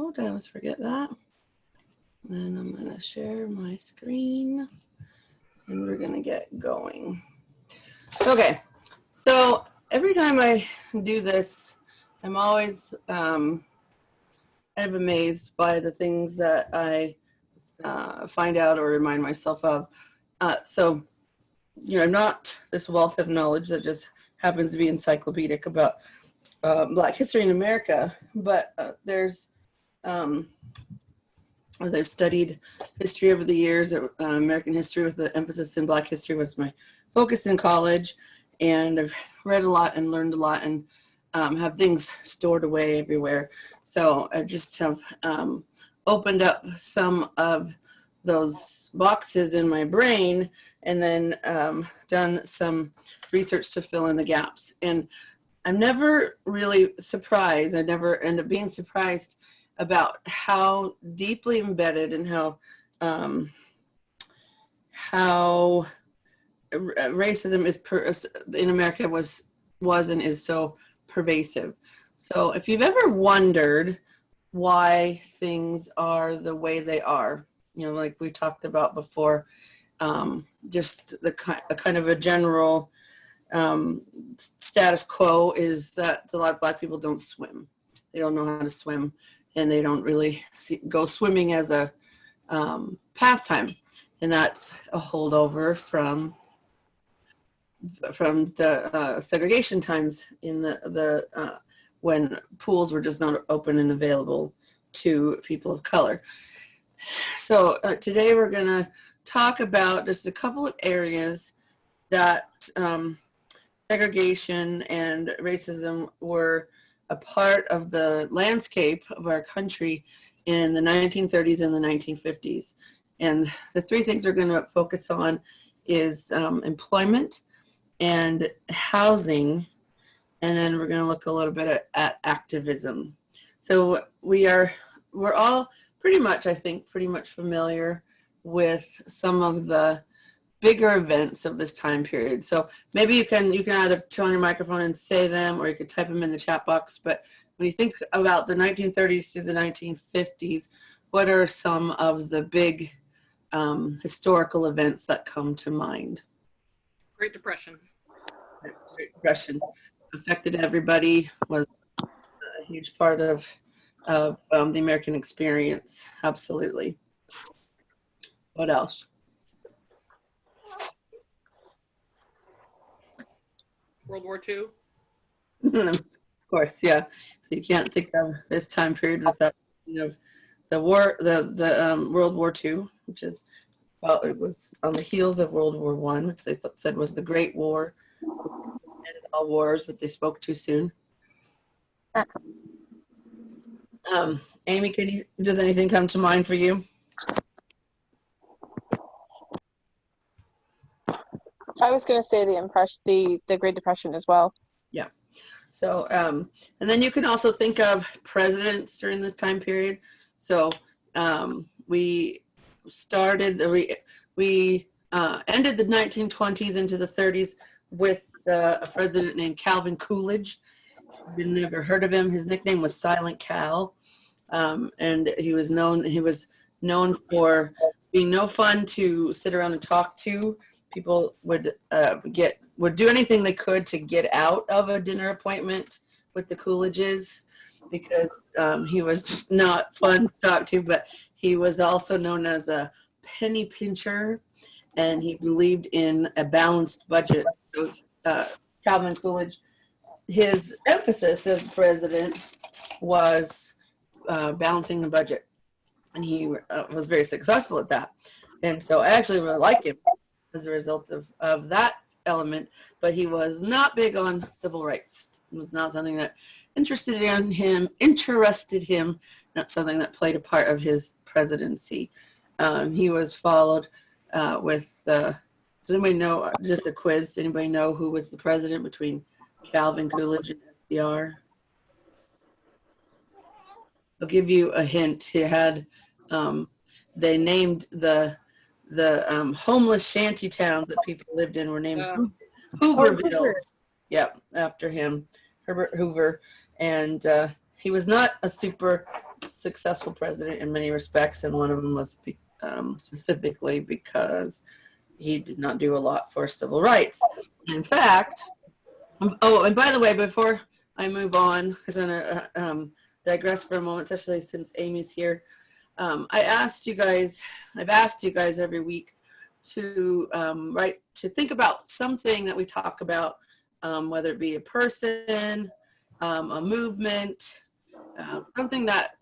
mode. I always forget that. And I'm going to share my screen and we're going to get going. Okay, so every time I do this, I'm always kind of amazed by the things that I find out or remind myself of. So, you know, I'm not this wealth of knowledge that just happens to be encyclopedic about Black history in America, but there's, as I've studied history over the years, American history with the emphasis in Black history was my focus in college, and I've read a lot and learned a lot and have things stored away everywhere. So I just have opened up some of those boxes in my brain and then done some research to fill in the gaps. And I'm never really surprised. I never end up being surprised about how deeply embedded and how racism is in America was and is so pervasive. So if you've ever wondered why things are the way they are, you know, like we talked about before, just the kind of a general status quo is that a lot of Black people don't swim. They don't know how to swim, and they don't really go swimming as a pastime. And that's a holdover from the segregation times in the when pools were just not open and available to people of color. So today we're going to talk about just a couple of areas that segregation and racism were a part of the landscape of our country in the 1930s and the 1950s. And the three things we're going to focus on is employment and housing, and then we're going to look a little bit at activism. So we're all pretty much, I think, pretty much familiar with some of the bigger events of this time period. So maybe you can either turn on your microphone and say them, or you could type them in the chat box. But when you think about the 1930s through the 1950s, what are some of the big historical events that come to mind? Great Depression. Great Depression affected everybody, was a huge part of the American experience. Absolutely. What else? World War II. Of course, yeah. So you can't think of this time period without thinking of the war, the World War II, which is, well, it was on the heels of World War I, which they said was the Great War, ended all wars, but they spoke too soon. Amy, does anything come to mind for you? I was going to say the Great Depression as well. Yeah. So, and then you can also think of presidents during this time period. So we ended the 1920s into the 30s with a president named Calvin Coolidge. You've never heard of him. His nickname was Silent Cal, and he was known for being no fun to sit around and talk to. People would do anything they could to get out of a dinner appointment with the Coolidges because he was not fun to talk to, but he was also known as a penny pincher, and he believed in a balanced budget. So Calvin Coolidge, his emphasis as president was balancing the budget, and he was very successful at that. And so I actually really like him as a result of that element, but he was not big on civil rights. It was not something that interested him, not something that played a part of his presidency. He was followed with, does anybody know, just a quiz, does anybody know who was the president between Calvin Coolidge and FDR? I'll give you a hint. He had, they named the homeless shanty towns that people lived in were named Hoovervilles. Yep, after him, Herbert Hoover. And he was not a super successful president in many respects, and one of them was specifically because he did not do a lot for civil rights. In fact, oh, and by the way, before I move on, because I'm going to digress for a moment, especially since Amy's here. I've asked you guys every week to to think about something that we talk about, whether it be a person, a movement, something that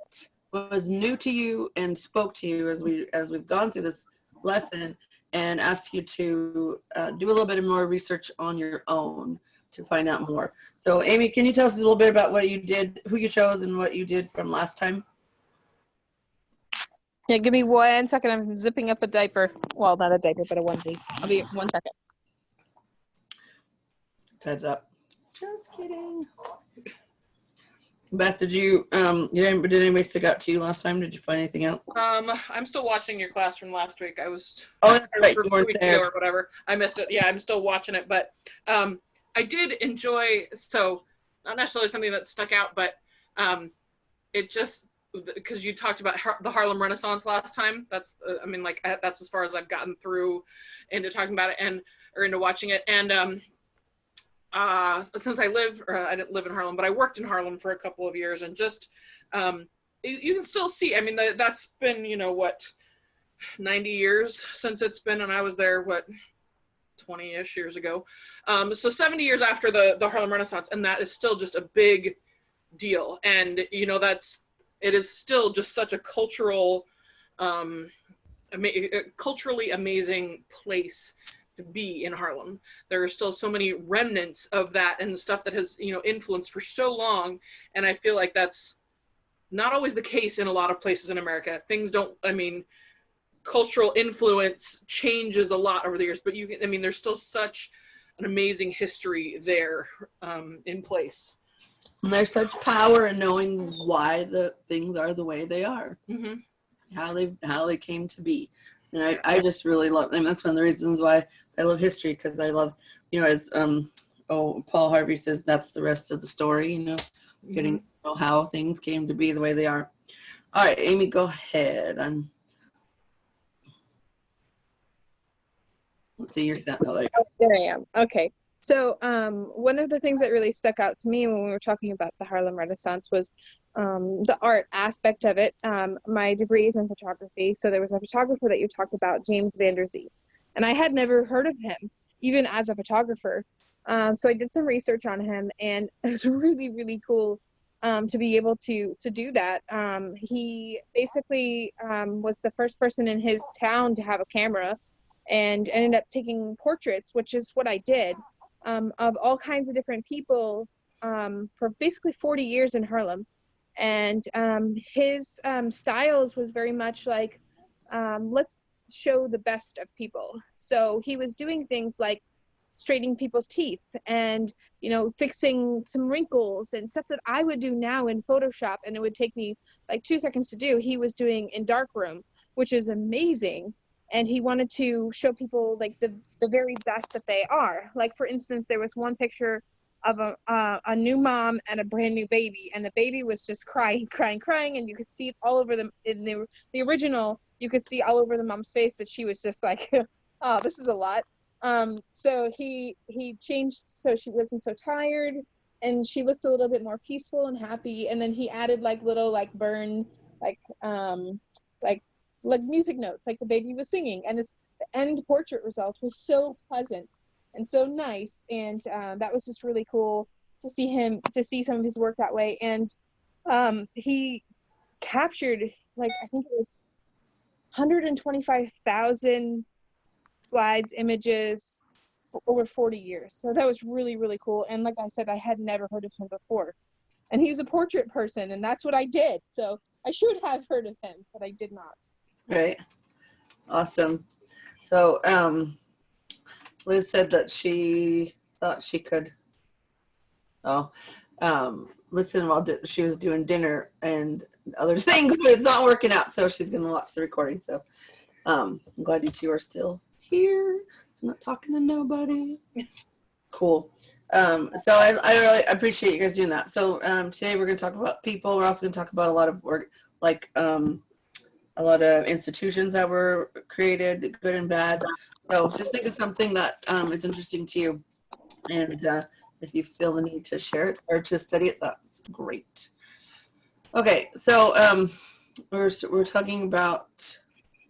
was new to you and spoke to you as we've gone through this lesson, and ask you to do a little bit more research on your own to find out more. So Amy, can you tell us a little bit about what you did, who you chose, and what you did from last time? Yeah, give me 1 second. I'm zipping up a diaper. Well, not a diaper, but a onesie. I'll be 1 second. Heads up. Just kidding. Beth, did anybody stick out to you last time? Did you find anything out? I'm still watching your class from last week. I was that's right. You 2 weren't weeks there. ago or whatever. I missed it. Yeah, I'm still watching it, but I did enjoy. So not necessarily something that stuck out, but it just because you talked about the Harlem Renaissance last time. That's that's as far as I've gotten through into talking about it or into watching it. And since I didn't live in Harlem, but I worked in Harlem for a couple of years, and just you can still see. I mean, that's been 90 years since it's been, and I was there 20-ish years ago. So 70 years after the Harlem Renaissance, and that is still just a big deal. And it is still just such a culturally amazing place to be in Harlem. There are still so many remnants of that and the stuff that has influenced for so long, and I feel like that's not always the case in a lot of places in America. Cultural influence changes a lot over the years, but there's still such an amazing history there in place. And there's such power in knowing why the things are the way they are, Mm-hmm. how they came to be. And I just really love them. That's one of the reasons why I love history, because I love, as Paul Harvey says, that's the rest of the story, getting to know how things came to be the way they are. All right, Amy, go ahead. Let's see, you're done. Oh, there you go. There I am. Okay. So one of the things that really stuck out to me when we were talking about the Harlem Renaissance was the art aspect of it. My degree is in photography, so there was a photographer that you talked about, James Van Der Zee, and I had never heard of him, even as a photographer. So I did some research on him, and it was really, really cool to be able to do that. He basically was the first person in his town to have a camera, and ended up taking portraits, which is what I did, of all kinds of different people for basically 40 years in Harlem. And his styles was very much like, let's show the best of people. So he was doing things like straightening people's teeth and, fixing some wrinkles and stuff that I would do now in Photoshop, and it would take me like 2 seconds to do. He was doing in darkroom, which is amazing. And he wanted to show people like the very best that they are. Like, for instance, there was one picture of a new mom and a brand new baby, and the baby was just crying, and you could see it all over them. In the original, you could see all over the mom's face that she was just like, oh, this is a lot. So he changed so she wasn't so tired, and she looked a little bit more peaceful and happy. And then he added like little burn like music notes, like the baby was singing, and the end portrait result was so pleasant and so nice. And that was just really cool to see some of his work that way. And he captured I think it was 125,000 slides, images for over 40 years. So that was really, really cool. And like I said, I had never heard of him before. And he's a portrait person, and that's what I did. So I should have heard of him, but I did not. Right. Awesome. So Liz said that she thought she could listen while she was doing dinner and other things, but it's not working out, so she's going to watch the recording. So I'm glad you two are still here. So I'm not talking to nobody. Cool. So I really appreciate you guys doing that. So today we're going to talk about people. We're also going to talk about a lot of like a lot of institutions that were created, good and bad. So just think of something that is interesting to you, and if you feel the need to share it or to study it, that's great. Okay, so we're talking about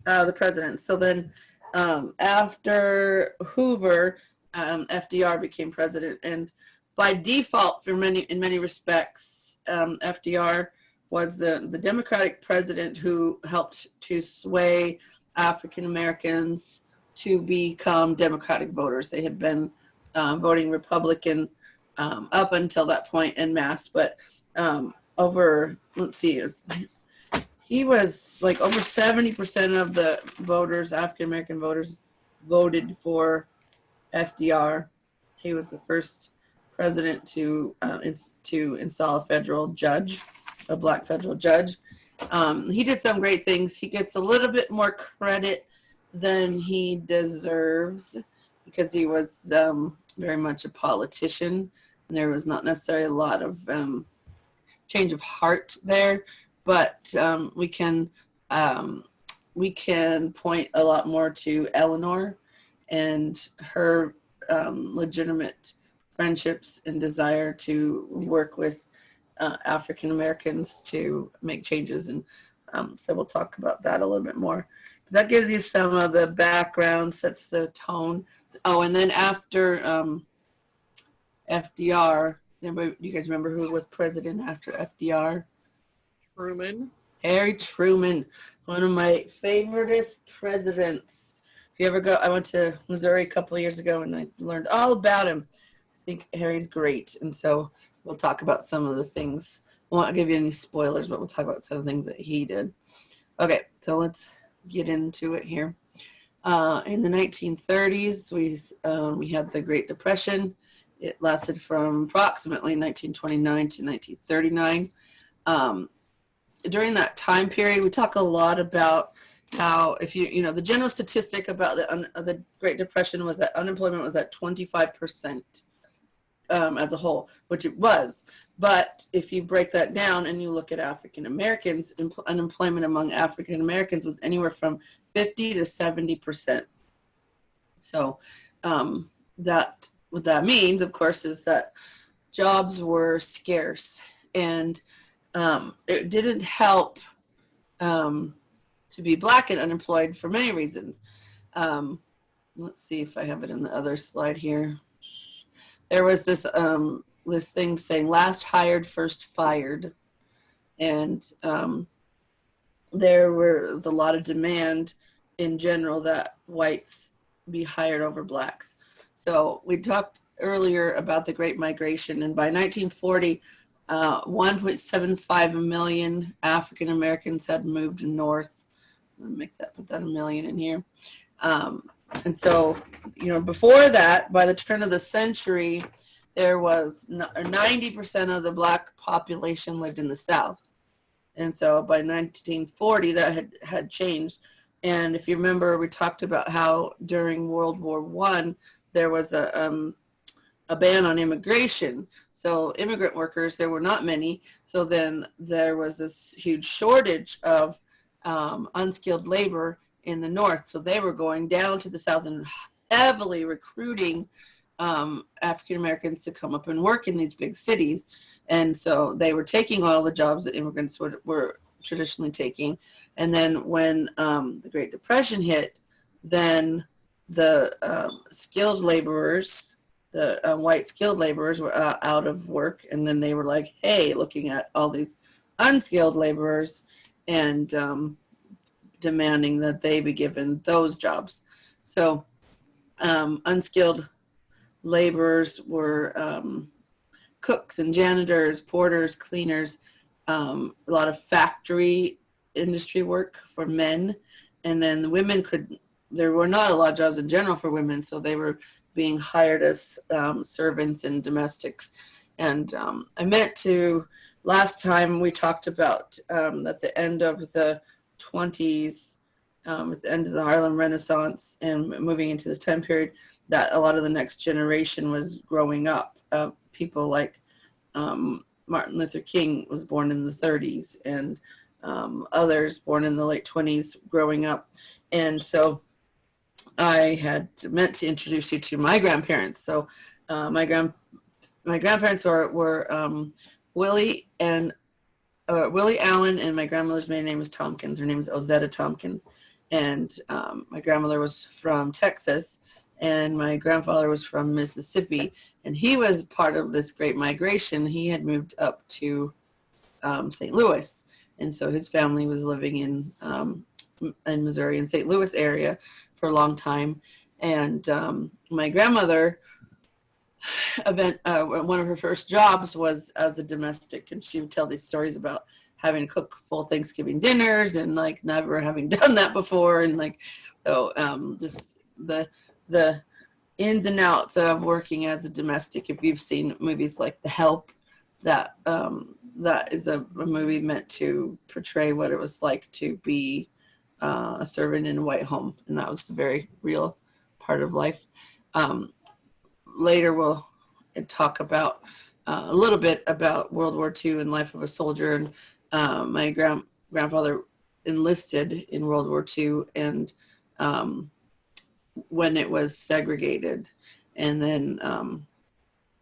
the president. So then after Hoover, FDR became president, and by default, in many respects, FDR was the Democratic president who helped to sway African Americans to become Democratic voters. They had been voting Republican up until that point en masse, but over, let's see, he was like over 70% of the voters, African American voters, voted for FDR. He was the first president to install a federal judge, a black federal judge. He did some great things. He gets a little bit more credit than he deserves because he was very much a politician, and there was not necessarily a lot of change of heart there. But we can point a lot more to Eleanor and her legitimate friendships and desire to work with African Americans to make changes, and so we'll talk about that a little bit more. But that gives you some of the background, sets the tone. Oh, and then after FDR, you guys remember who was president after FDR? Truman. Harry Truman, one of my favoriteest presidents. If you ever go, I went to Missouri a couple of years ago and I learned all about him. I think Harry's great, and so we'll talk about some of the things. I won't give you any spoilers, but we'll talk about some of the things that he did. Okay, so let's get into it here. In the 1930s, we had the Great Depression. It lasted from approximately 1929 to 1939. During that time period, we talk a lot about how, if the general statistic about the Great Depression was that unemployment was at 25% as a whole, which it was. But if you break that down and you look at African Americans, unemployment among African Americans was anywhere from 50 to 70%. So what that means, of course, is that jobs were scarce, and it didn't help to be black and unemployed for many reasons. Let's see if I have it in the other slide here. There was this thing saying last hired, first fired. And there was a lot of demand in general that whites be hired over blacks. So we talked earlier about the Great Migration, and by 1940, 1.75 million African Americans had moved north. I'm gonna put that a million in here. And so, before that, by the turn of the century, there was 90% of the black population lived in the South. And so by 1940, that had changed. And if you remember, we talked about how during World War I, there was a ban on immigration. So immigrant workers, there were not many. So then there was this huge shortage of unskilled labor in the North. So they were going down to the South and heavily recruiting African Americans to come up and work in these big cities. And so they were taking all the jobs that immigrants were traditionally taking. And then when the Great Depression hit, then the skilled laborers, the white skilled laborers were out of work. And then they were like, hey, looking at all these unskilled laborers and demanding that they be given those jobs. So unskilled laborers were cooks and janitors, porters, cleaners, a lot of factory industry work for men. And then the women there were not a lot of jobs in general for women, so they were being hired as servants and domestics. And I meant to, last time we talked about at the end of the 20s, at the end of the Harlem Renaissance and moving into this time period, that a lot of the next generation was growing up. People like Martin Luther King was born in the 30s, and others born in the late 20s growing up. And so I had meant to introduce you to my grandparents. So my grandparents were Willie Allen, and my grandmother's maiden name was Tompkins. Her name is Ozetta Tompkins. And my grandmother was from Texas, and my grandfather was from Mississippi. And he was part of this great migration. He had moved up to St. Louis. And so his family was living in Missouri and St. Louis area for a long time. And my grandmother, one of her first jobs was as a domestic, and she would tell these stories about having to cook full Thanksgiving dinners and like never having done that before, and like so just the ins and outs of working as a domestic. If you've seen movies like The Help, that is a movie meant to portray what it was like to be a servant in a white home, and that was a very real part of life. Later we'll talk about a little bit about World War II and life of a soldier. And my grandfather enlisted in World War II, and when it was segregated, and then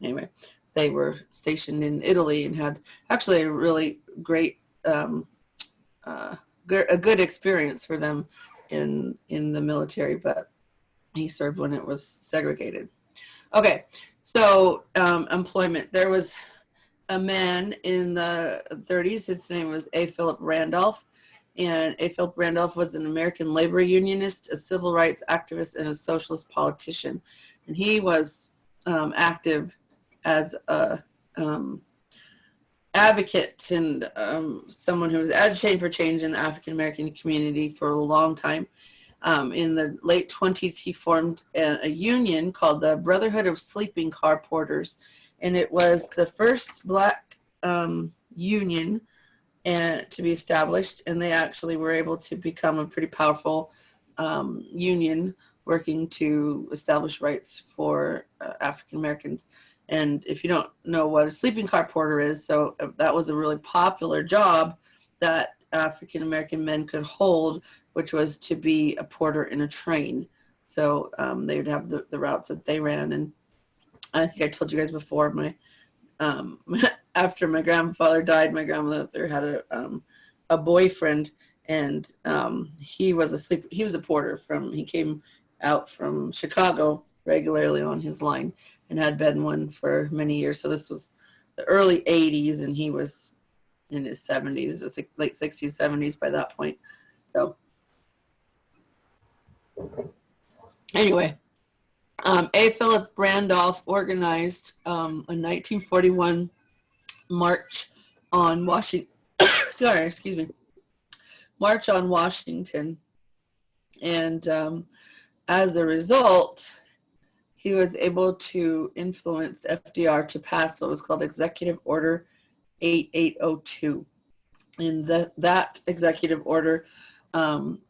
anyway, they were stationed in Italy and had actually a really great a good experience for them in the military, but he served when it was segregated. Okay, so employment. There was a man in the 30s. His name was A. Philip Randolph. And A. Philip Randolph was an American labor unionist, a civil rights activist, and a socialist politician. And he was active as a advocate and someone who was agitating for change in the African American community for a long time. In the late 20s, he formed a union called the Brotherhood of Sleeping Car Porters, and it was the first Black union to be established, and they actually were able to become a pretty powerful union working to establish rights for African Americans. And if you don't know what a sleeping car porter is, so that was a really popular job that African American men could hold, which was to be a porter in a train. So they would have the routes that they ran. And I think I told you guys before, after my grandfather died, my grandmother had a boyfriend, and he was a porter he came out from Chicago regularly on his line and had been one for many years. So this was the early 80s, and he was in his 70s, late 60s, 70s by that point. So anyway, A. Philip Randolph organized a 1941 march on Washington. Sorry, excuse me. March on Washington, and as a result, he was able to influence FDR to pass what was called Executive Order 8802. And that executive order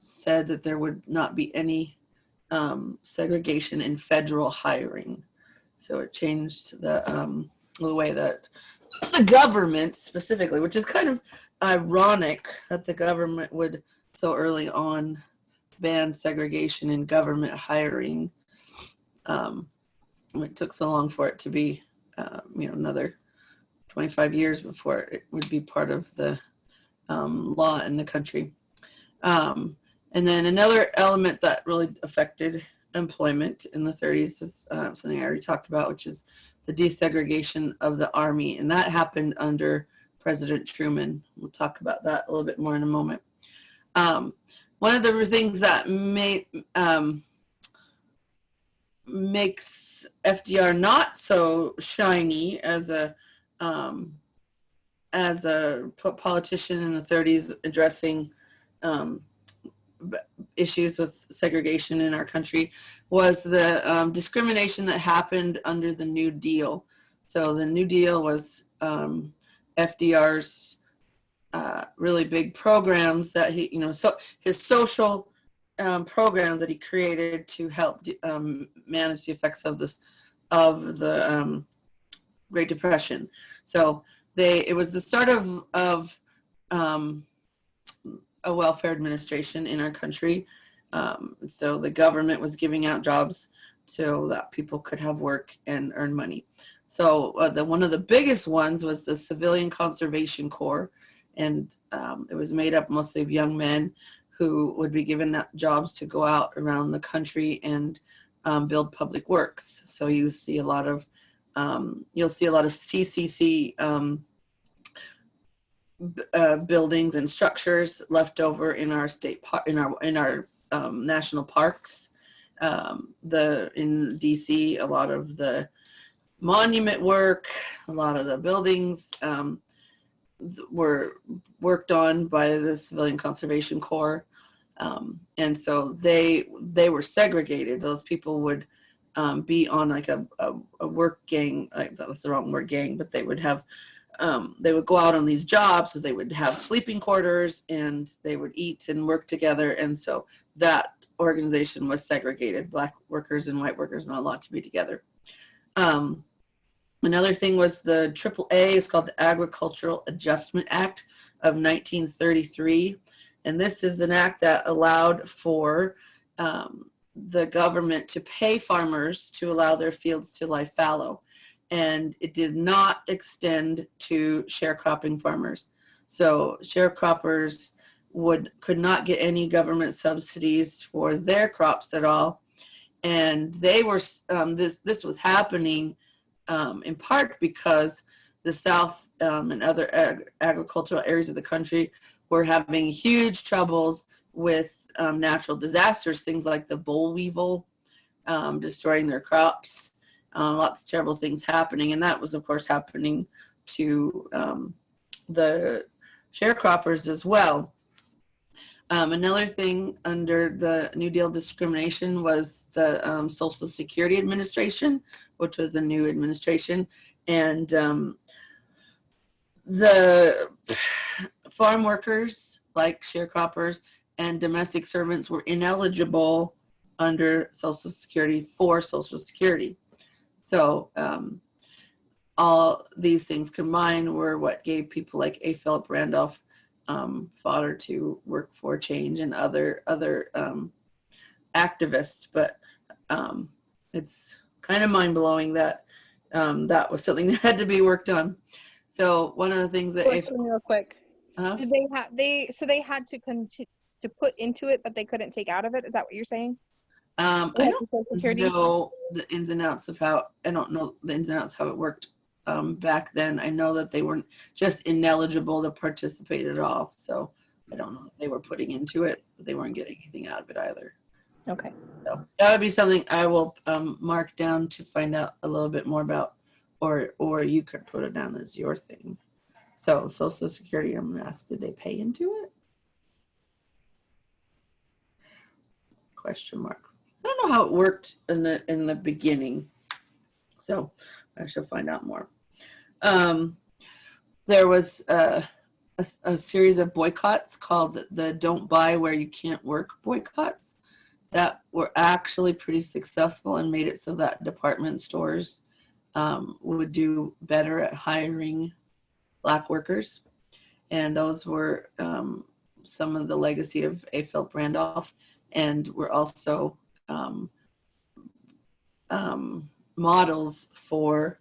said that there would not be any segregation in federal hiring. So it changed the way that the government specifically, which is kind of ironic that the government would so early on ban segregation in government hiring. It took so long for it to be, another 25 years before it would be part of the law in the country. And then another element that really affected employment in the 30s is something I already talked about, which is the desegregation of the Army. And that happened under President Truman. We'll talk about that a little bit more in a moment. One of the things that makes FDR not so shiny as a politician in the 30s addressing issues with segregation in our country was the discrimination that happened under the New Deal. So the New Deal was FDR's really big programs that his social programs that he created to help manage the effects of the Great Depression. So it was the start of a welfare administration in our country. So the government was giving out jobs so that people could have work and earn money. So one of the biggest ones was the Civilian Conservation Corps, and it was made up mostly of young men who would be given jobs to go out around the country and build public works. So you see a lot of you'll see a lot of CCC buildings and structures left over in our state in our national parks. In DC, a lot of the monument work, a lot of the buildings were worked on by the Civilian Conservation Corps, and so they were segregated. Those people would be on like a work gang. That was the wrong word, gang, but they would have. They would go out on these jobs, so they would have sleeping quarters and they would eat and work together. And so that organization was segregated. Black workers and white workers were not allowed to be together. Another thing was the AAA. It's called the Agricultural Adjustment Act of 1933. And this is an act that allowed for the government to pay farmers to allow their fields to lie fallow. And it did not extend to sharecropping farmers. So sharecroppers could not get any government subsidies for their crops at all. And they were this was happening in part because the South and other agricultural areas of the country were having huge troubles with natural disasters, things like the boll weevil destroying their crops. Lots of terrible things happening, and that was, of course, happening to the sharecroppers as well. Another thing under the New Deal discrimination was the Social Security Administration, which was a new administration, and the farm workers, like sharecroppers and domestic servants, were ineligible under Social Security for Social Security. So all these things combined were what gave people like A. Philip Randolph fodder to work for change and other activists. But it's kind of mind-blowing that that was something that had to be worked on. So one of the things that real quick, did they had to continue to put into it, but they couldn't take out of it? Is that what you're saying? I don't know the ins and outs of how it worked back then. I know that they weren't just ineligible to participate at all. So I don't know if they were putting into it, but they weren't getting anything out of it either. Okay. So that would be something I will mark down to find out a little bit more about, or you could put it down as your thing. So Social Security, I'm gonna ask, did they pay into it? Question mark. I don't know how it worked in the beginning, so I should find out more. There was a series of boycotts called the Don't Buy Where You Can't Work boycotts that were actually pretty successful and made it so that department stores would do better at hiring Black workers. And those were some of the legacy of A. Philip Randolph, and were also models for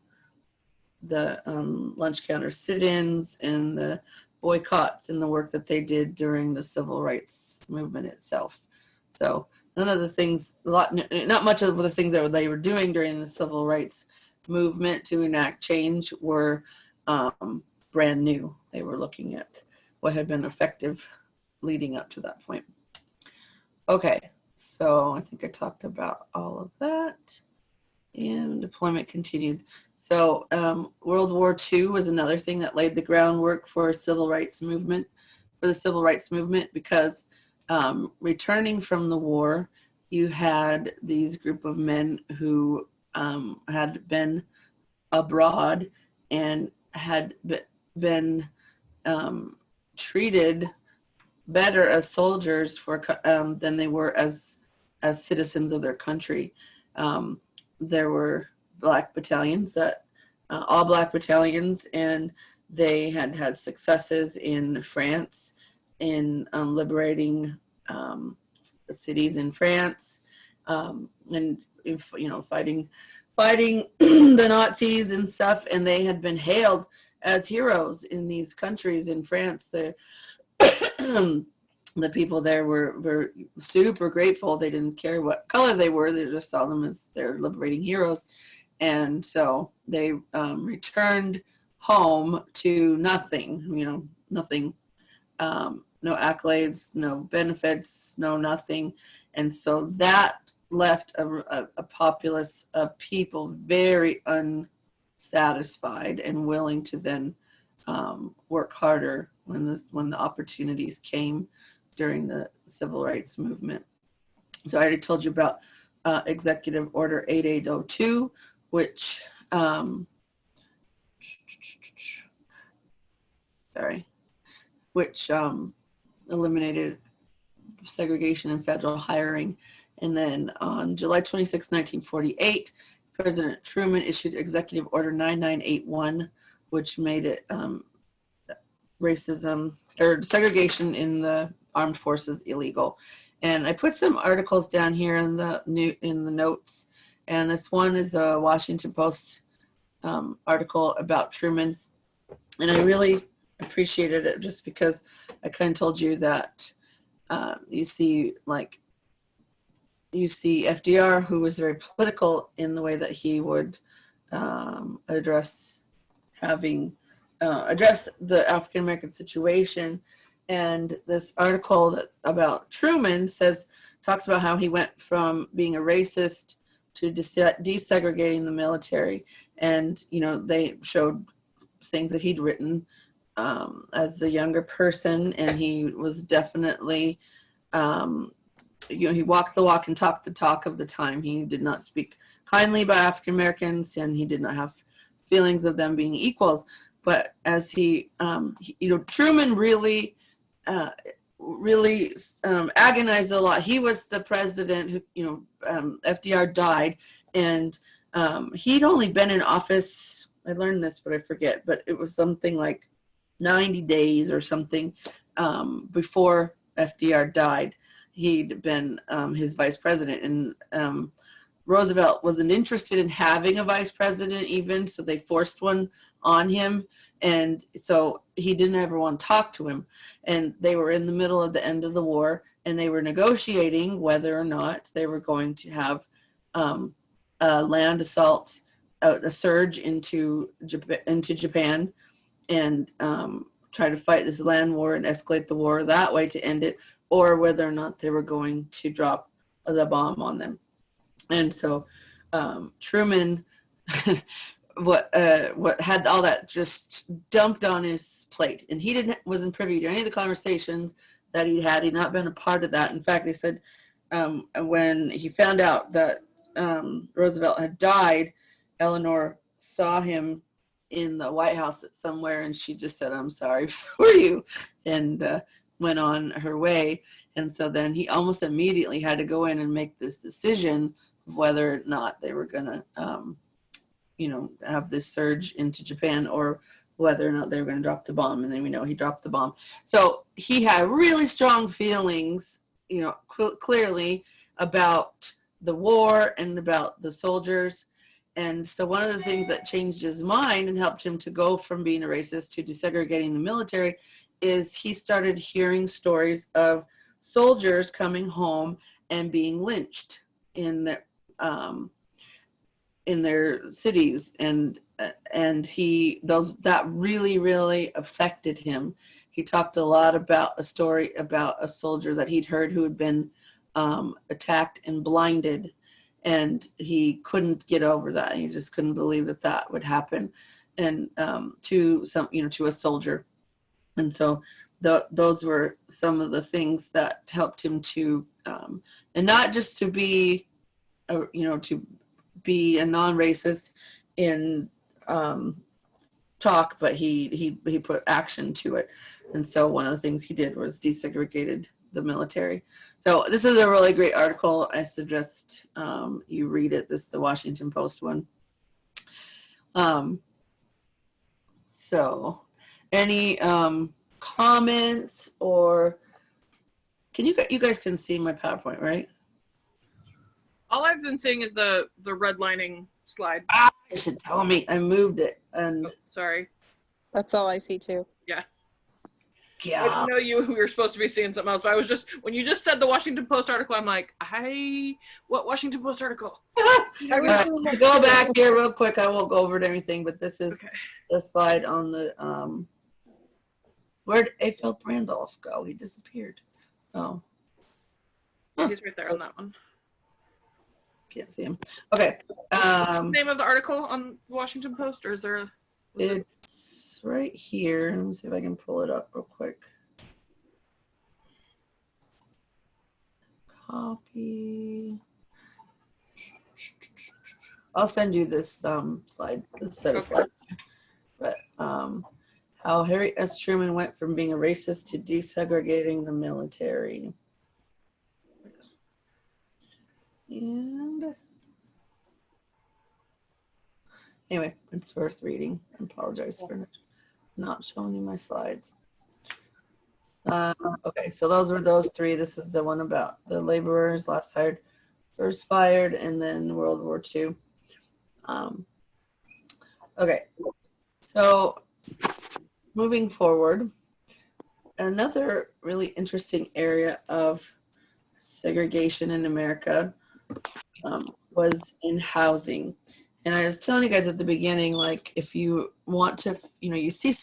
the lunch counter sit-ins and the boycotts and the work that they did during the civil rights movement itself. So not much of the things that they were doing during the civil rights movement to enact change were brand new. They were looking at what had been effective leading up to that point. Okay, so I think I talked about all of that, and deployment continued. So World War II was another thing that laid the groundwork for the civil rights movement, because returning from the war, you had these group of men who had been abroad and had been treated better as soldiers than they were as citizens of their country. There were Black battalions all Black battalions, and they had successes in France in liberating cities in France, and if, fighting the Nazis and stuff, and they had been hailed as heroes in these countries. In France, the the people there were super grateful. They didn't care what color they were. They just saw them as their liberating heroes. And so they returned home to nothing, nothing, no accolades, no benefits, no nothing. And so that left a populace of people very unsatisfied and willing to then work harder when the opportunities came during the civil rights movement. So I already told you about Executive Order 8802, which eliminated segregation in federal hiring. And then on July 26, 1948, President Truman issued Executive Order 9981, which made it racism or segregation in the armed forces illegal. And I put some articles down here in the notes, and this one is a Washington Post article about Truman, and I really appreciated it just because I kind of told you that you see FDR, who was very political in the way that he would address the African American situation. And this article about Truman talks about how he went from being a racist to desegregating the military. And, they showed things that he'd written as a younger person, and he was definitely, he walked the walk and talked the talk of the time. He did not speak kindly about African Americans, and he did not have feelings of them being equals. But as Truman really agonized a lot. He was the president who, FDR died, and he'd only been in office, I learned this, but I forget, but it was something like 90 days or something before FDR died. He'd been his vice president, and Roosevelt wasn't interested in having a vice president even, so they forced one on him. And so he didn't ever want to talk to him. And they were in the middle of the end of the war, and they were negotiating whether or not they were going to have a land assault, a surge into Japan, and try to fight this land war and escalate the war that way to end it, or whether or not they were going to drop the bomb on them. And so Truman what had all that just dumped on his plate, and he wasn't privy to any of the conversations that he had. He'd not been a part of that. In fact, they said when he found out that Roosevelt had died, Eleanor saw him in the White House somewhere, and she just said, "I'm sorry for you," and went on her way. And so then he almost immediately had to go in and make this decision of whether or not they were going to have this surge into Japan, or whether or not they were going to drop the bomb. And then we know he dropped the bomb. So he had really strong feelings, clearly about the war and about the soldiers. And so one of the things that changed his mind and helped him to go from being a racist to desegregating the military is he started hearing stories of soldiers coming home and being lynched in their cities, and that really affected him. He talked a lot about a story about a soldier that he'd heard who had been attacked and blinded, and he couldn't get over that. He just couldn't believe that would happen, and to a soldier. And so those were some of the things that helped him to, and not just to be, to be a non-racist in talk, but he put action to it. And so one of the things he did was desegregated the military. So this is a really great article. I suggest you read it. This is the Washington Post one. So any comments, or can you guys can see my PowerPoint, right? All I've been seeing is the redlining slide. You should tell me. I moved it, and Oh, sorry. That's all I see too. I yeah, didn't know you were supposed to be seeing something else. I was just, when you just said the Washington Post article, I'm like, what Washington Post article? I was doing that go too. back here real quick. I won't go over everything, but this is Okay. the slide on the where'd Philip Randolph go? He disappeared. Oh, Yeah, he's right there on that one. can't see him. Okay. Name of the article on the Washington Post, or is there a... It's right here. Let me see if I can pull it up real quick. Copy. I'll send you this slide, this set of Okay. slides. But how Harry S. Truman went from being a racist to desegregating the military. And anyway, it's worth reading. I apologize for not showing you my slides. Okay, so those were those three. This is the one about the laborers, last hired, first fired, and then World War II. Okay, so moving forward, another really interesting area of segregation in America was in housing. And I was telling you guys at the beginning, like, if you want to, you see,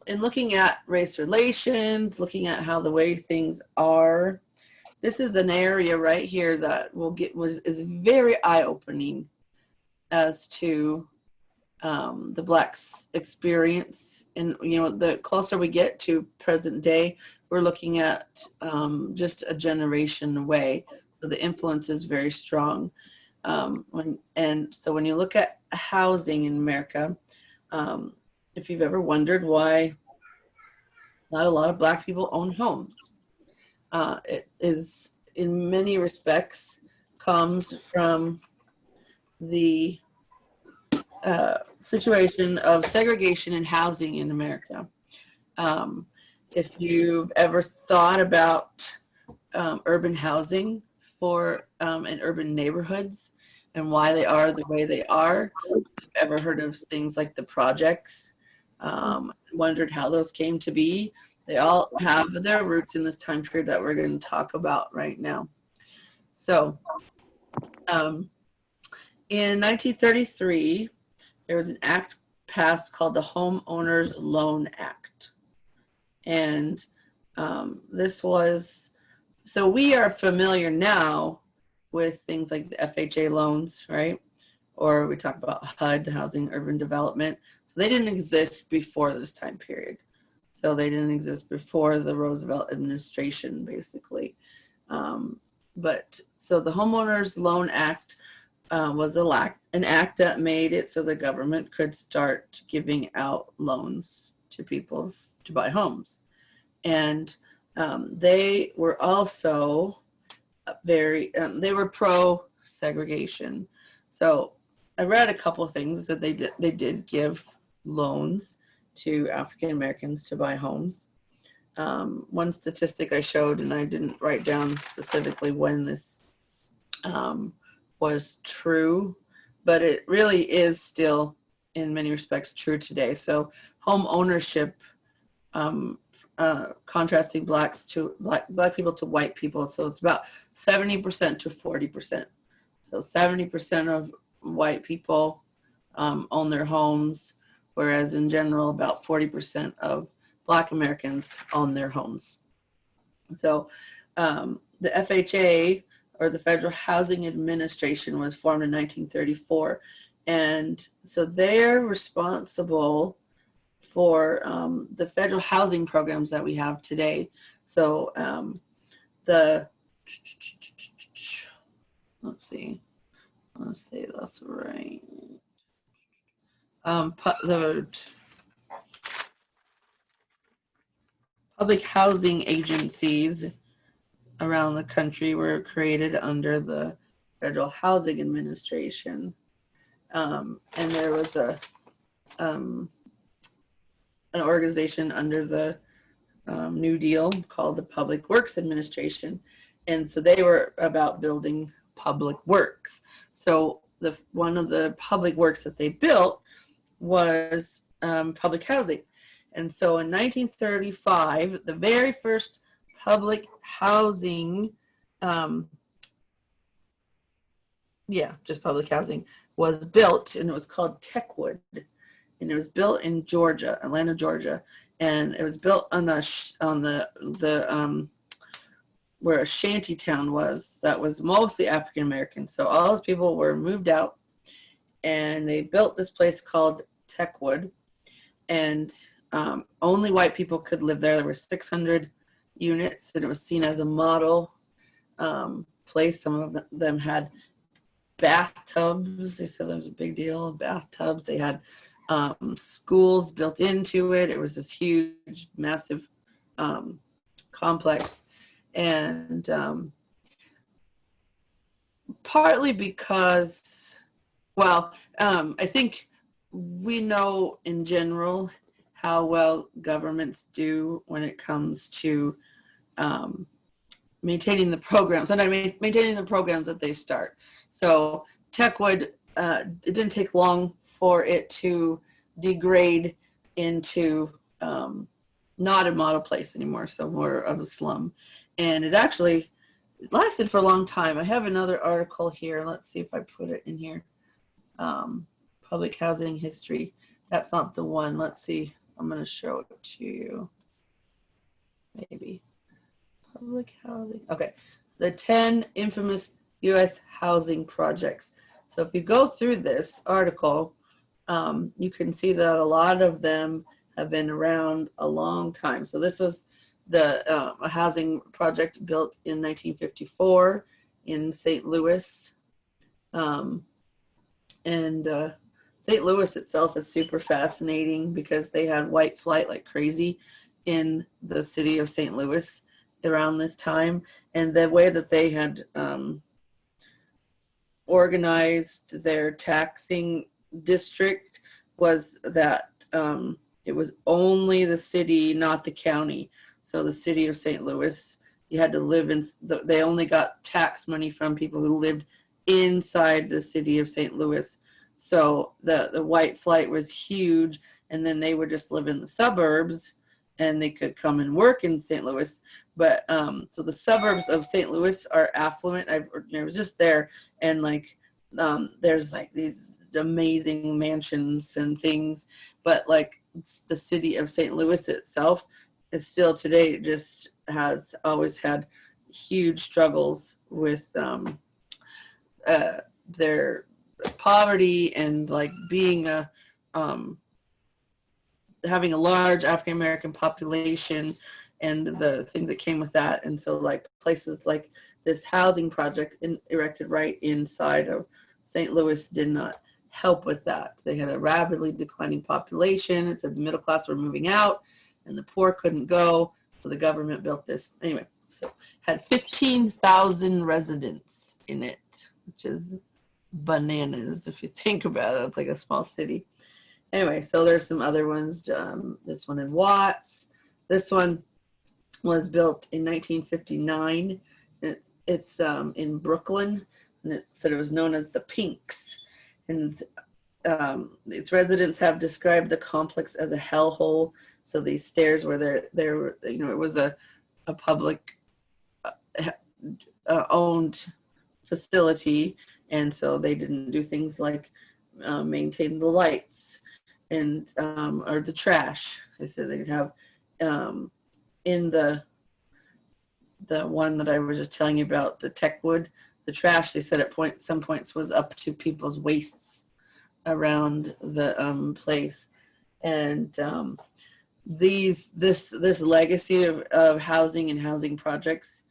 in looking at race relations, looking at how the way things are, this is an area right here that is very eye-opening as to the Blacks' experience. And the closer we get to present day, we're looking at just a generation away. So the influence is very strong. So when you look at housing in America, if you've ever wondered why not a lot of Black people own homes, it is in many respects comes from the situation of segregation in housing in America. If you've ever thought about urban housing in urban neighborhoods and why they are the way they are, if you've ever heard of things like the projects, wondered how those came to be, they all have their roots in this time period that we're going to talk about right now. So in 1933, there was an act passed called the Homeowners Loan Act. And this was, so we are familiar now with things like the FHA loans, right? Or we talk about HUD, Housing Urban Development. So they didn't exist before this time period. So they didn't exist before the Roosevelt administration, basically. But so the Homeowners Loan Act was an act that made it so the government could start giving out loans to people to buy homes. And they were also they were pro-segregation. So I read a couple of things that they did give loans to African Americans to buy homes. One statistic I showed, and I didn't write down specifically when this was true, but it really is still in many respects true today. So home ownership, contrasting black people to white people. So it's about 70% to 40%. So 70% of white people own their homes, whereas in general, about 40% of Black Americans own their homes. So the FHA, or the Federal Housing Administration, was formed in 1934. And so they're responsible for the federal housing programs that we have today. So let's see that's right. The public housing agencies around the country were created under the Federal Housing Administration. And there was a an organization under the New Deal called the Public Works Administration. And so they were about building public works. So one of the public works that they built was public housing. And so in 1935, the very first public housing, just public housing was built, and it was called Techwood. And it was built in Georgia, Atlanta, Georgia. And it was built on the where a shanty town was that was mostly African American. So all those people were moved out, and they built this place called Techwood, and only white people could live there. There were 600 units, and it was seen as a model place. Some of them had bathtubs. They said that was a big deal. Bathtubs. They had schools built into it. It was this huge, massive complex. And partly because, I think we know in general how well governments do when it comes to maintaining the programs, and I mean maintaining the programs that they start. So Techwood, it didn't take long for it to degrade into not a model place anymore, so more of a slum. And it actually lasted for a long time. I have another article here. Let's see if I put it in here. Public housing history. That's not the one. Let's see. I'm going to show it to you. Maybe. Public housing. Okay. The 10 infamous U.S. housing projects. So if you go through this article, you can see that a lot of them have been around a long time. So this was a housing project built in 1954 in St. Louis. St. Louis itself is super fascinating because they had white flight like crazy in the city of St. Louis around this time. And the way that they had organized their taxing district was that it was only the city, not the county. So the city of St. Louis, you had to live in, they only got tax money from people who lived inside the city of St. Louis. So the white flight was huge, and then they would just live in the suburbs, and they could come and work in St. Louis. But so the suburbs of St. Louis are affluent. I was just there, and like there's like these amazing mansions and things, but like the city of St. Louis itself is still today just has always had huge struggles with their poverty and like being having a large African American population and the things that came with that. And so like places like this housing project erected right inside of St. Louis did not help with that. They had a rapidly declining population. It said the middle class were moving out and the poor couldn't go. So the government built this. Anyway, so had 15,000 residents in it, which is bananas if you think about it. It's like a small city. Anyway, so there's some other ones. This one in Watts. This one was built in 1959. It's in Brooklyn, and it said it was known as the Pinks. And its residents have described the complex as a hellhole. So these stairs were there, it was a public owned facility, and so they didn't do things like maintain the lights and or the trash. They said they'd have in the one that I was just telling you about, the Techwood, the trash, they said at some points was up to people's waists around the place. And this legacy of housing and housing projects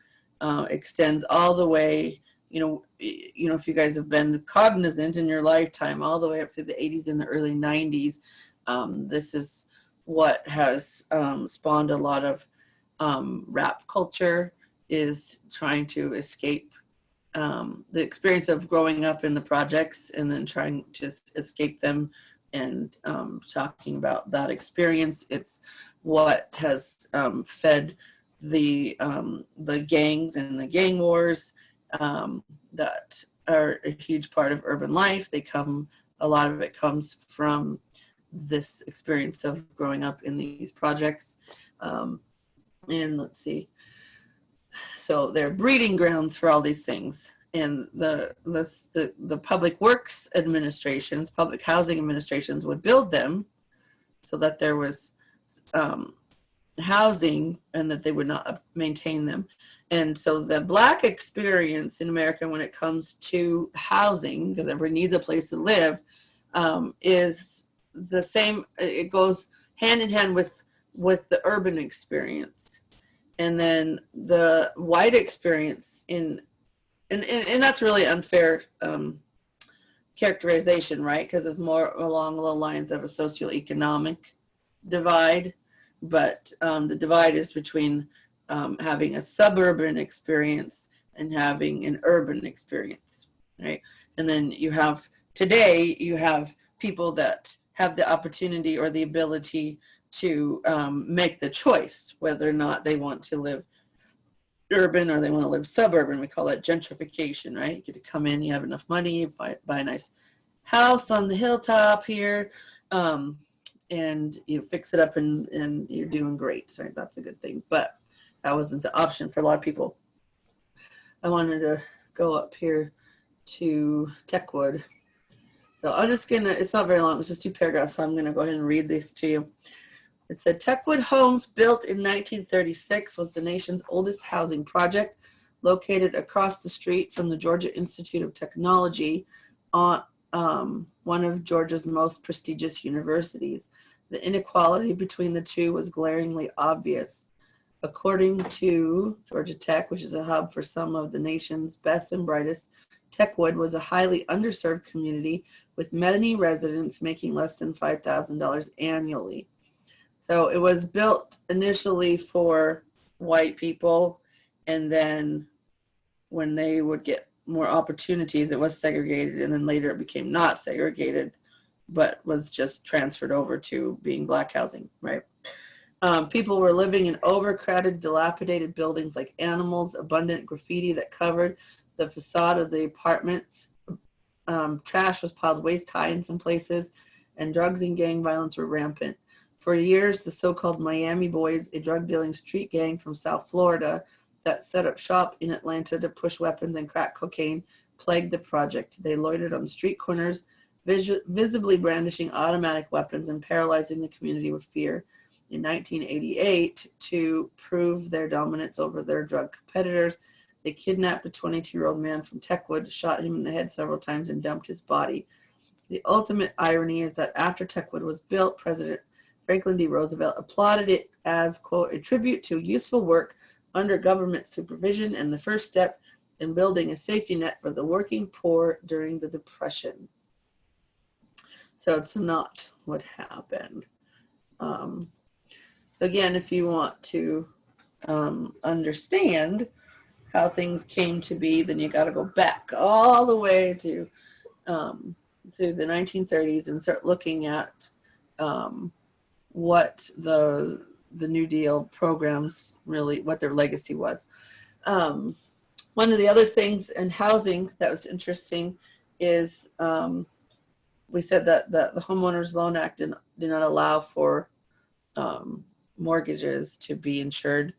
extends all the way, if you guys have been cognizant in your lifetime, all the way up to the 80s and the early 90s. This is what has spawned a lot of rap culture, is trying to escape the experience of growing up in the projects and then trying to escape them and talking about that experience. It's what has fed the gangs and the gang wars that are a huge part of urban life. A lot of it comes from this experience of growing up in these projects. And let's see. So they're breeding grounds for all these things. And the public works administrations, public housing administrations would build them so that there was housing and that they would not maintain them. And so the Black experience in America when it comes to housing, because everybody needs a place to live, is the same. It goes hand in hand with the urban experience. And then the white experience and that's really unfair characterization, right? Because it's more along the lines of a socioeconomic divide. But the divide is between having a suburban experience and having an urban experience, right? And then you have people that have the opportunity or the ability to make the choice whether or not they want to live urban or they want to live suburban. We call that gentrification, right? You get to come in, you have enough money, you buy a nice house on the hilltop here, and you fix it up and you're doing great. So that's a good thing. But that wasn't the option for a lot of people. I wanted to go up here to Techwood. So I'm just gonna, it's not very long, it's just 2 paragraphs, so I'm gonna go ahead and read this to you. It said, Techwood Homes, built in 1936, was the nation's oldest housing project, located across the street from the Georgia Institute of Technology, on one of Georgia's most prestigious universities. The inequality between the two was glaringly obvious. According to Georgia Tech, which is a hub for some of the nation's best and brightest, Techwood was a highly underserved community with many residents making less than $5,000 annually. So it was built initially for white people, and then when they would get more opportunities, it was segregated, and then later it became not segregated, but was just transferred over to being Black housing, right? People were living in overcrowded, dilapidated buildings like animals, abundant graffiti that covered the facade of the apartments. Trash was piled waist high in some places, and drugs and gang violence were rampant. For years, the so-called Miami Boys, a drug-dealing street gang from South Florida that set up shop in Atlanta to push weapons and crack cocaine, plagued the project. They loitered on street corners, visibly brandishing automatic weapons and paralyzing the community with fear. In 1988, to prove their dominance over their drug competitors, they kidnapped a 22-year-old man from Techwood, shot him in the head several times, and dumped his body. The ultimate irony is that after Techwood was built, President Franklin D. Roosevelt applauded it as, quote, a tribute to useful work under government supervision and the first step in building a safety net for the working poor during the Depression. So it's not what happened. So again, if you want to understand how things came to be, then you got to go back all the way to the 1930s and start looking at what the New Deal programs really, what their legacy was. One of the other things in housing that was interesting is we said that the Homeowners Loan Act did not allow for mortgages to be insured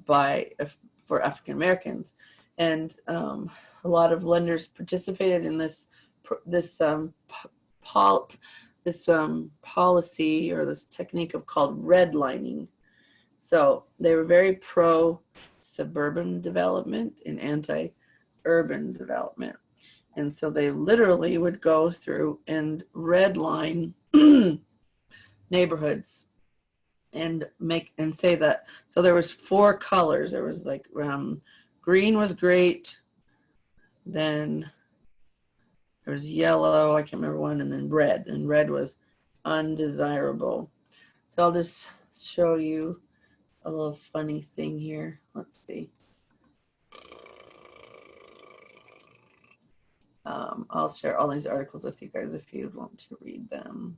for African Americans, and a lot of lenders participated in this policy or this technique called redlining. So they were very pro suburban development and anti-urban development. And so they literally would go through and redline neighborhoods and say that. So there was 4 colors. There was like green was great, then there was yellow, I can't remember one, and then red, and red was undesirable. So I'll just show you a little funny thing here. Let's see. I'll share all these articles with you guys if you want to read them.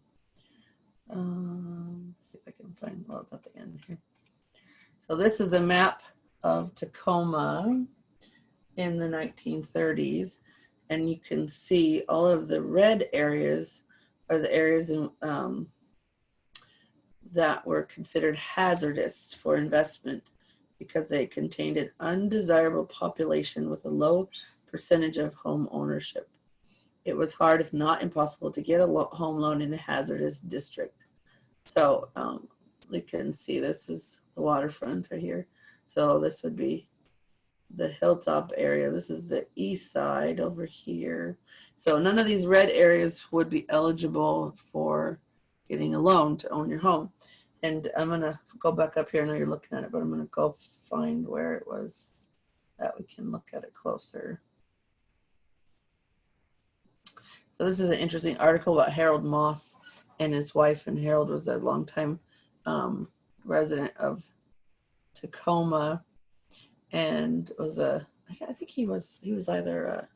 find, well, it's at the end here. So this is a map of Tacoma in the 1930s, and you can see all of the red areas are the areas in, that were considered hazardous for investment because they contained an undesirable population with a low percentage of home ownership. It was hard, if not impossible, to get a home loan in a hazardous district. So you can see this is the waterfront right here. So this would be the Hilltop area. This is the east side over here. So none of these red areas would be eligible for getting a loan to own your home. And I'm gonna go back up here. I know you're looking at it, but I'm gonna go find where it was that we can look at it closer. So this is an interesting article about Harold Moss and his wife, and Harold was a longtime resident of Tacoma, and was I think he was either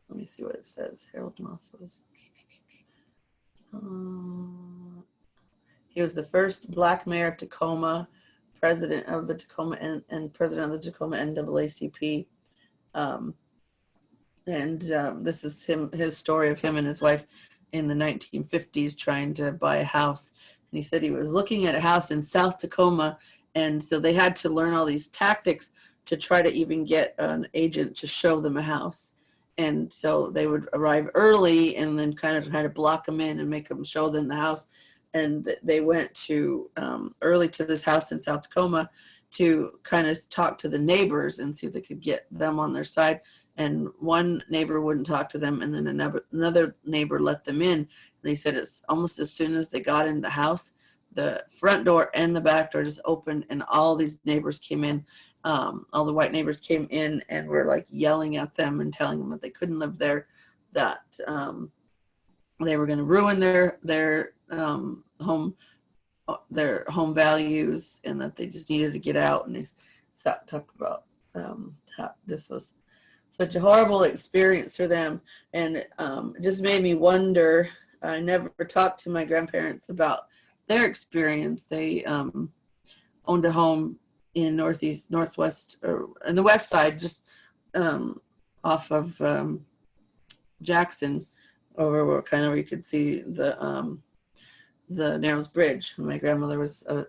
let me see what it says. Harold Moss was he was the first black mayor of Tacoma, president of the Tacoma and president of the Tacoma NAACP. This is his story of him and his wife in the 1950s trying to buy a house. And he said he was looking at a house in South Tacoma, and so they had to learn all these tactics to try to even get an agent to show them a house. And so they would arrive early and then kind of try to block them in and make them show them the house. And they went to early to this house in South Tacoma to kind of talk to the neighbors and see if they could get them on their side. And one neighbor wouldn't talk to them, and then another neighbor let them in. They said it's almost as soon as they got in the house, the front door and the back door just opened, and all these neighbors came in. All the white neighbors came in and were like yelling at them and telling them that they couldn't live there, that they were going to ruin their home values, and that they just needed to get out. And they talked about how this was such a horrible experience for them, and it just made me wonder. I never talked to my grandparents about their experience. They owned a home in northwest, or in the west side, just off of Jackson, over where kind of where you could see the Narrows Bridge. My grandmother was a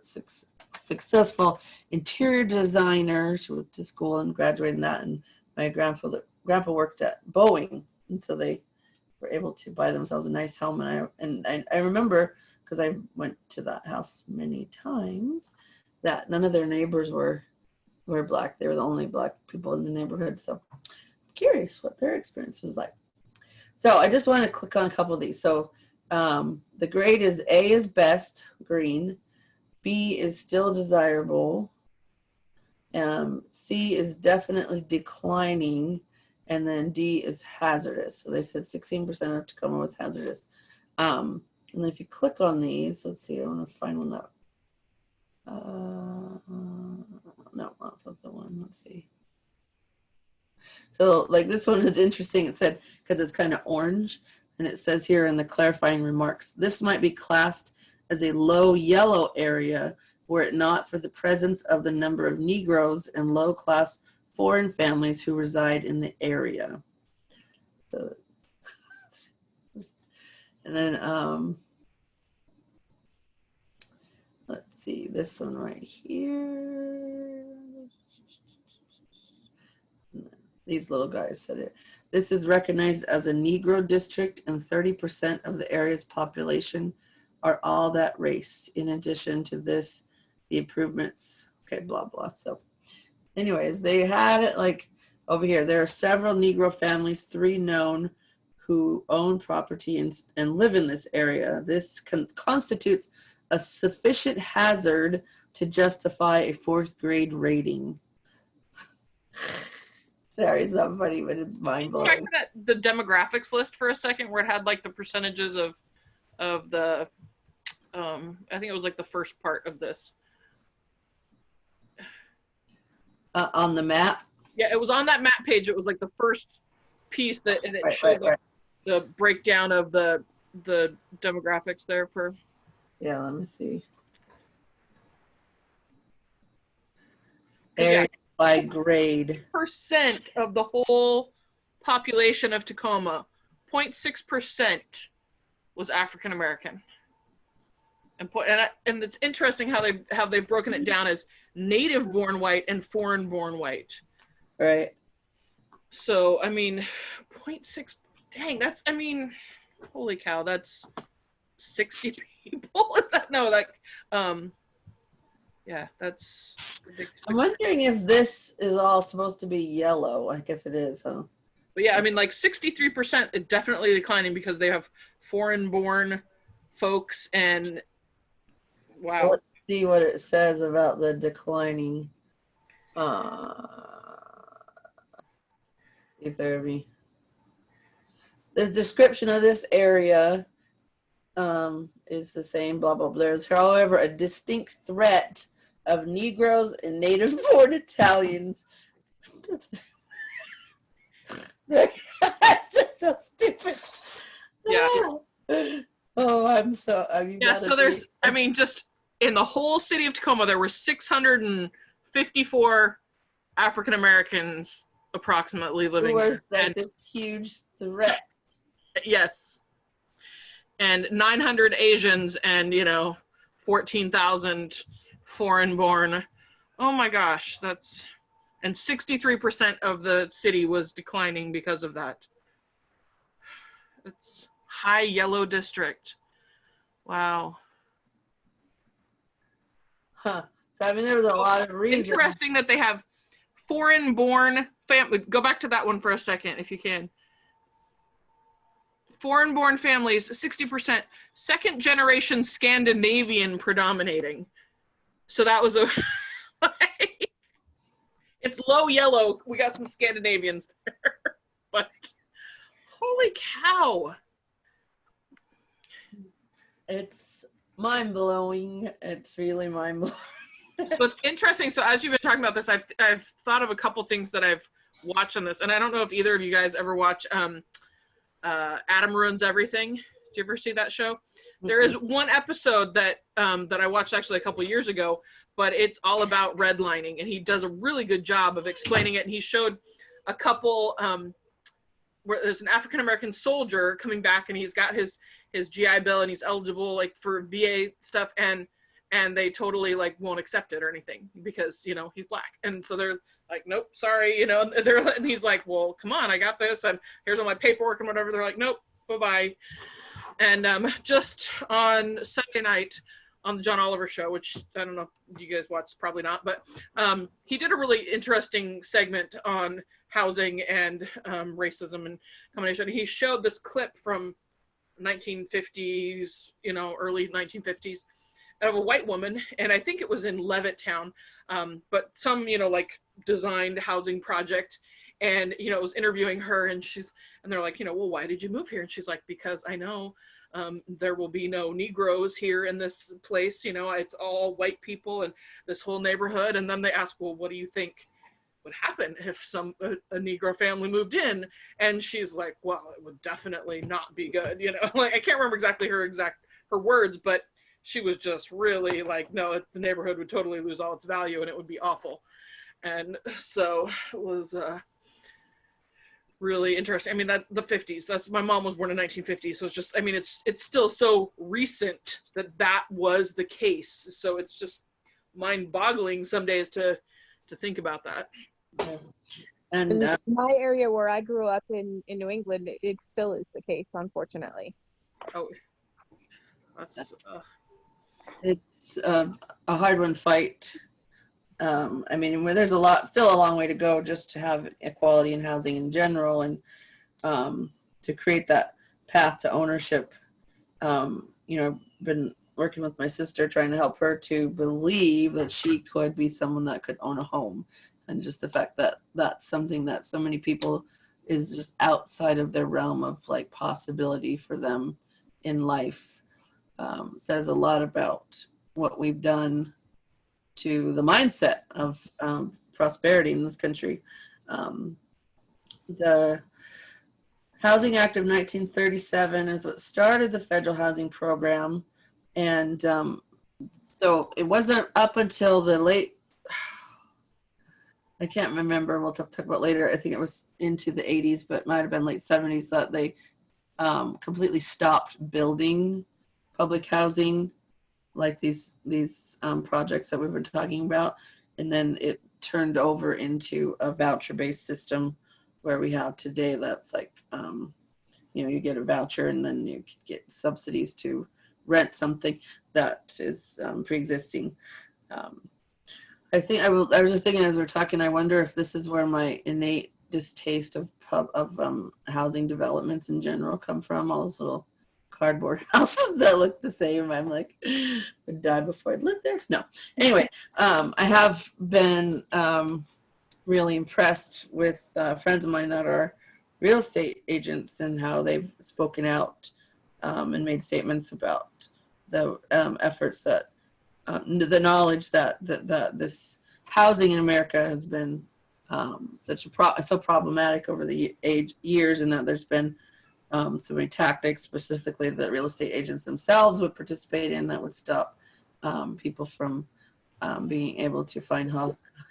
successful interior designer. She went to school and graduated in that, and my grandpa worked at Boeing, and so they were able to buy themselves a nice home. And I remember, because I went to that house many times, that none of their neighbors were black. They were the only black people in the neighborhood. So I'm curious what their experience was like. So I just want to click on a couple of these. So the grade is A is best, green. B is still desirable. C is definitely declining, and then D is hazardous. So they said 16% of Tacoma was hazardous. And then if you click on these, let's see, I want to find one that, no, that's not the one. Let's see. So like this one is interesting. It said, because it's kind of orange, and it says here in the clarifying remarks, this might be classed as a low yellow area were it not for the presence of the number of Negroes and low-class foreign families who reside in the area. So, and then, let's see, this one right here. These little guys said it. This is recognized as a Negro district, and 30% of the area's population are all that race. In addition to this, the improvements, okay, blah, blah. So anyways, they had it like over here. There are several Negro families, 3 known, who own property and live in this area. This constitutes a sufficient hazard to justify a 4th grade rating. Sorry, it's not funny, but it's mind-blowing. Back to the demographics list for a second, where it had like the percentages of the, I think it was like the first part of this. On the map? Yeah, it was on that map page. It was like the first piece that, and it showed right. the breakdown of the demographics there for. Yeah, let me see. 'Cause, Area by grade. percent of the whole population of Tacoma, 0.6% was African American. And it's interesting how they've broken it down as native born white and foreign born white. Right. So I mean, 0.6. Dang, that's, I mean, holy cow, that's 60 people. Is that no? Like, yeah, that's ridiculous. I'm wondering if this is all supposed to be yellow. I guess it is, huh? But yeah, I mean, like 63% is definitely declining because they have foreign-born folks, and wow. Let's see what it says about the declining. See if there be. The description of this area is the same, blah, blah, blah. There's, however, a distinct threat of Negroes and native-born Italians. That's just so stupid. Yeah. Oh, I'm so. Yeah, so there's, I mean, just in the whole city of Tacoma, there were 654 African Americans approximately living there. Like this huge threat. Yes. And 900 Asians and, 14,000 foreign born. Oh my gosh, and 63% of the city was declining because of that. It's high yellow district. Wow. Huh. So, I mean, there was a lot of reasons. Interesting that they have foreign-born family. Go back to that one for a second, if you can. Foreign-born families, 60%. Second-generation Scandinavian predominating. So that was a... It's low yellow. We got some Scandinavians there. But holy cow. It's mind-blowing. It's really mind-blowing. So it's interesting. So as you've been talking about this, I've thought of a couple things that I've watched on this, and I don't know if either of you guys ever watch Adam Ruins Everything. Do you ever see that show? There is one episode that I watched actually a couple years ago, but it's all about redlining, and he does a really good job of explaining it. And he showed a couple where there's an African American soldier coming back, and he's got his GI Bill, and he's eligible like for VA stuff, and they totally like won't accept it or anything because he's black, and so they're like, nope, sorry, and he's like, well, come on, I got this, and here's all my paperwork and whatever. They're like, nope, bye-bye. And just on Sunday night on the John Oliver show, which I don't know if you guys watched, probably not, but he did a really interesting segment on housing and racism and combination. He showed this clip from 1950s, early 1950s, of a white woman, and I think it was in Levittown, but some, like designed housing project, and, it was interviewing her, and they're like, well, why did you move here? And she's like, because I know there will be no Negroes here in this place, it's all white people and this whole neighborhood. And then they ask, well, what do you think would happen if a Negro family moved in? And she's like, well, it would definitely not be good, like, I can't remember exactly her words, but she was just really like, no, the neighborhood would totally lose all its value and it would be awful. And so it was really interesting. I mean, that the 50s, my mom was born in 1950, so it's just, I mean, it's still so recent that was the case. So it's just mind-boggling some days to think about that. Yeah. And in my area where I grew up in New England, it still is the case, unfortunately. Oh, that's it's a hard-won fight. I mean, there's still a long way to go just to have equality in housing in general, and to create that path to ownership. Been working with my sister, trying to help her to believe that she could be someone that could own a home, and just the fact that that's something that so many people is just outside of their realm of like possibility for them in life, says a lot about what we've done to the mindset of prosperity in this country. The Housing Act of 1937 is what started the federal housing program, And so it wasn't up until the late, I can't remember, we'll talk about later, I think it was into the 80s, but it might have been late 70s, that they completely stopped building public housing like these projects that we've been talking about. And then it turned over into a voucher-based system where we have today. That's like, you get a voucher and then you get subsidies to rent something that is pre-existing. I think I was just thinking as we're talking, I wonder if this is where my innate distaste of housing developments in general come from. All those little cardboard houses that look the same. I'm like, would die before I'd live there. No. Anyway, I have been really impressed with friends of mine that are real estate agents and how they've spoken out and made statements about the efforts that the knowledge that this housing in America has been so problematic over the years, and that there's been so many tactics, specifically that real estate agents themselves would participate in, that would stop people from being able to find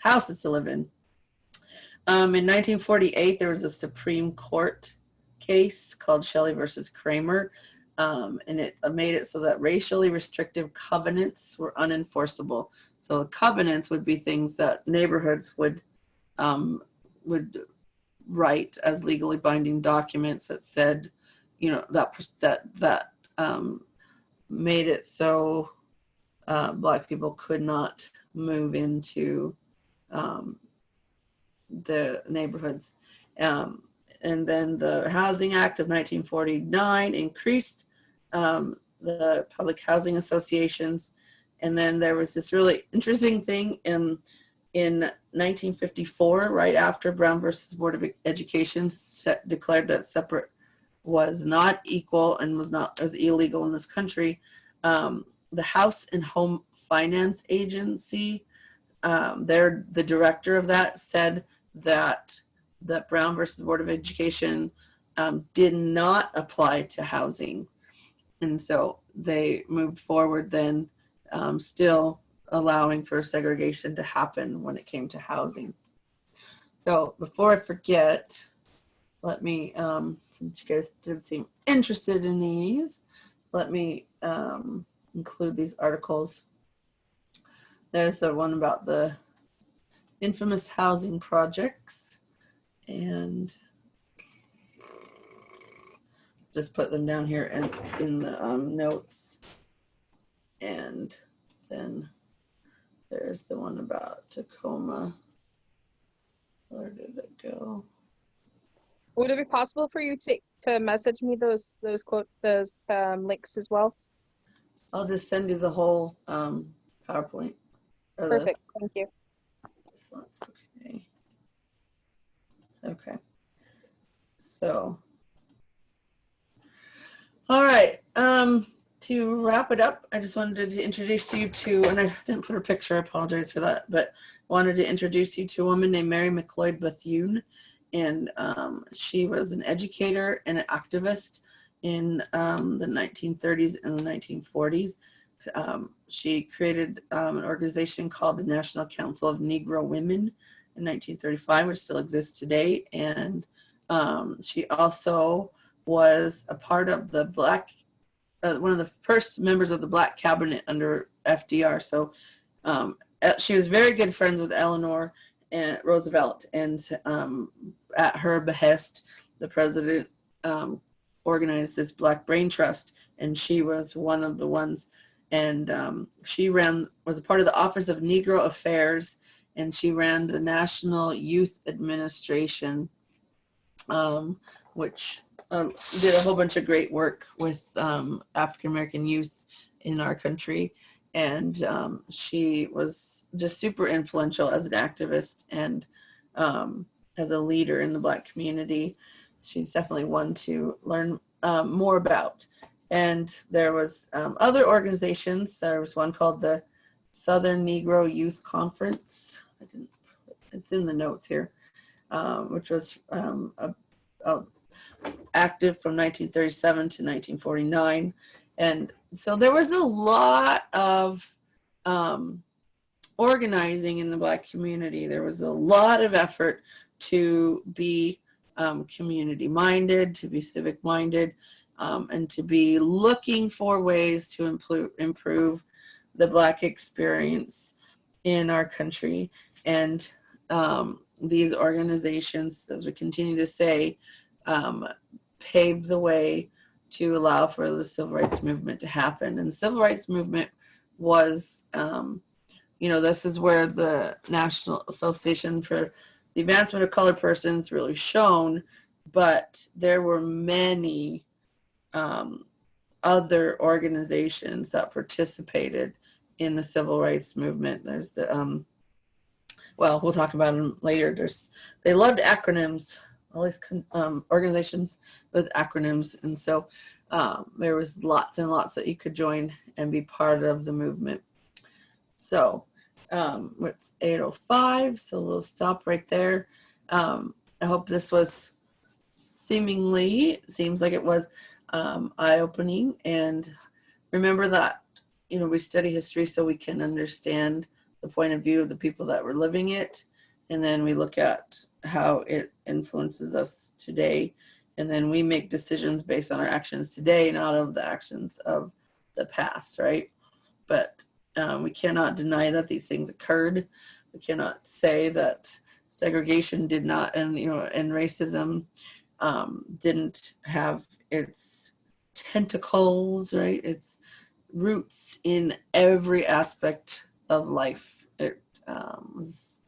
houses to live in. In 1948, there was a Supreme Court case called Shelley versus Kramer, and it made it so that racially restrictive covenants were unenforceable. So the covenants would be things that neighborhoods would write as legally binding documents that said, that made it so Black people could not move into the neighborhoods. And then the Housing Act of 1949 increased the public housing associations. And then there was this really interesting thing in 1954, right after Brown versus Board of Education declared that separate was not equal and was illegal in this country. The House and Home Finance Agency, the director of that said that Brown versus Board of Education did not apply to housing. And so they moved forward then, still allowing for segregation to happen when it came to housing. So before I forget, let me, since you guys did seem interested in these, let me include these articles. There's the one about the infamous housing projects, and just put them down here as in the notes. And then there's the one about Tacoma. Where did it go? Would it be possible for you to message me those links as well? I'll just send you the whole PowerPoint. Perfect. Thank you. That's okay. Okay. So, all right. To wrap it up, I just wanted to introduce you to, and I didn't put her picture, I apologize for that, but wanted to introduce you to a woman named Mary McLeod Bethune. And she was an educator and an activist in the 1930s and the 1940s. She created an organization called the National Council of Negro Women in 1935, which still exists today. And she also was a part of the one of the first members of the Black cabinet under FDR. So she was very good friends with Eleanor and Roosevelt, and at her behest, the president organized this Black Brain Trust, and she was one of the ones. And she was a part of the Office of Negro Affairs, and she ran the National Youth Administration, which did a whole bunch of great work with African American youth in our country. And she was just super influential as an activist and as a leader in the Black community. She's definitely one to learn more about. And there was other organizations. There was one called the Southern Negro Youth Conference. It's in the notes here, which was active from 1937 to 1949. And so there was a lot of organizing in the Black community. There was a lot of effort to be community minded, to be civic minded, and to be looking for ways to improve the Black experience in our country. And these organizations, as we continue to say, paved the way to allow for the civil rights movement to happen. And the civil rights movement was, this is where the National Association for the Advancement of Colored Persons really shone, but there were many other organizations that participated in the civil rights movement. There's the, we'll talk about them later. They loved acronyms, all these organizations with acronyms. And so there was lots and lots that you could join and be part of the movement. So it's 8:05, so we'll stop right there. I hope this was seems like it was eye-opening. And remember that, we study history so we can understand the point of view of the people that were living it. And then we look at how it influences us today. And then we make decisions based on our actions today, not of the actions of the past, right? But we cannot deny that these things occurred. We cannot say that segregation did not, and racism didn't have its tentacles, right? Its roots in every aspect of life. It was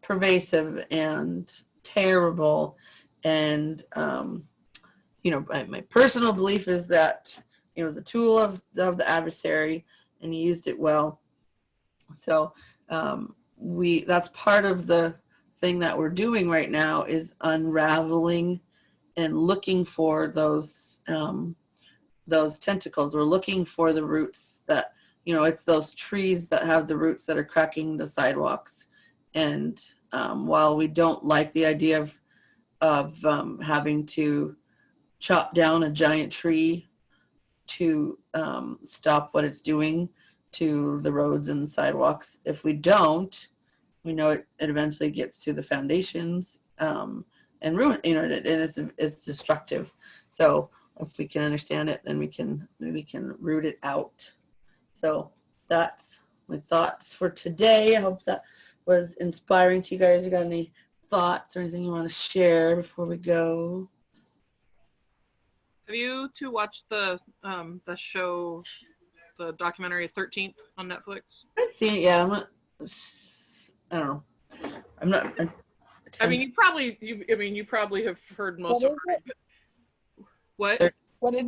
pervasive and terrible. And, my personal belief is that it was a tool of the adversary, and he used it well. So that's part of the thing that we're doing right now, is unraveling and looking for those tentacles. We're looking for the roots that, it's those trees that have the roots that are cracking the sidewalks. And while we don't like the idea of having to chop down a giant tree to stop what it's doing to the roads and sidewalks, if we don't, we know it eventually gets to the foundations and ruin, and it's destructive. So if we can understand it, then we can root it out. So that's my thoughts for today. I hope that was inspiring to you guys. You got any thoughts or anything you want to share before we go? Have you two watched the show, the documentary 13th on Netflix? I haven't seen it yet. I don't know. I'm not. You probably have heard most of it. What? What did